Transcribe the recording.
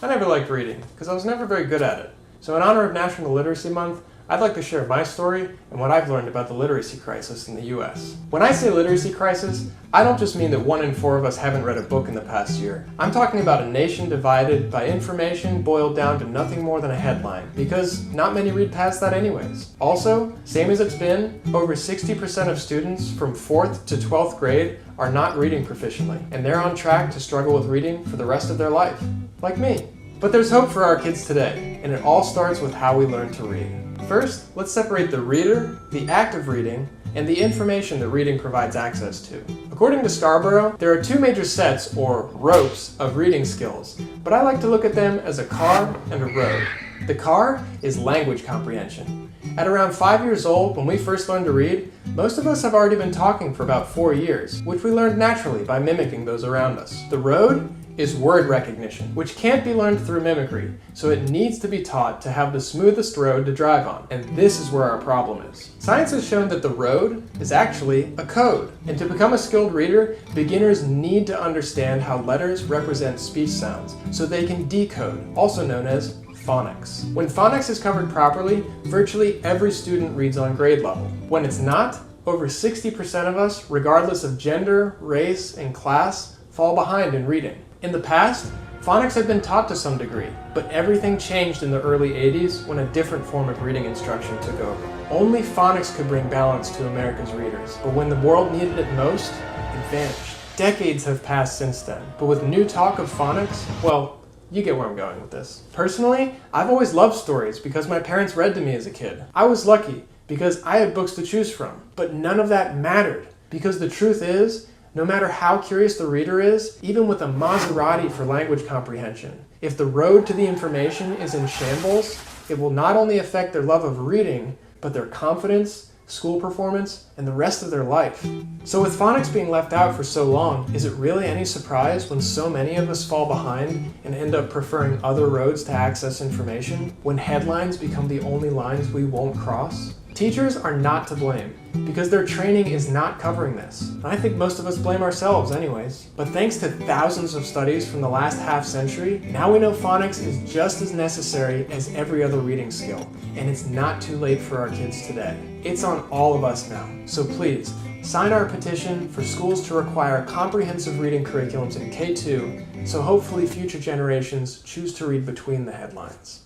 I never liked reading, because I was never very good at it. So in honor of National Literacy Month, I'd like to share my story and what I've learned about the literacy crisis in the US. When I say literacy crisis, I don't just mean that 1 in 4 of us haven't read a book in the past year. I'm talking about a nation divided by information boiled down to nothing more than a headline, because not many read past that anyways. Also, same as it's been, over 60% of students from 4th to 12th grade are not reading proficiently, and they're on track to struggle with reading for the rest of their life, like me. But there's hope for our kids today, and it all starts with how we learn to read. First, let's separate the reader, the act of reading, and the information that reading provides access to. According to Scarborough, there are 2 major sets, or ropes, of reading skills, but I like to look at them as a car and a road. The car is language comprehension. At around 5 years old, when we first learned to read, most of us have already been talking for about 4 years, which we learned naturally by mimicking those around us. The road is word recognition, which can't be learned through mimicry, so it needs to be taught to have the smoothest road to drive on. And this is where our problem is. Science has shown that the road is actually a code. And to become a skilled reader, beginners need to understand how letters represent speech sounds, so they can decode, also known as phonics. When phonics is covered properly, virtually every student reads on grade level. When it's not, over 60% of us, regardless of gender, race, and class, fall behind in reading. In the past, phonics had been taught to some degree, but everything changed in the early 80s when a different form of reading instruction took over. Only phonics could bring balance to America's readers, but when the world needed it most, it vanished. Decades have passed since then, but with new talk of phonics, well, you get where I'm going with this. Personally, I've always loved stories because my parents read to me as a kid. I was lucky because I had books to choose from, but none of that mattered, because the truth is, no matter how curious the reader is, even with a Maserati for language comprehension, if the road to the information is in shambles, it will not only affect their love of reading, but their confidence, school performance, and the rest of their life. So with phonics being left out for so long, is it really any surprise when so many of us fall behind and end up preferring other roads to access information, when headlines become the only lines we won't cross? Teachers are not to blame, because their training is not covering this. And I think most of us blame ourselves anyways. But thanks to thousands of studies from the last half century, now we know phonics is just as necessary as every other reading skill, and it's not too late for our kids today. It's on all of us now. So please, sign our petition for schools to require comprehensive reading curriculums in K-2, so hopefully future generations choose to read between the headlines.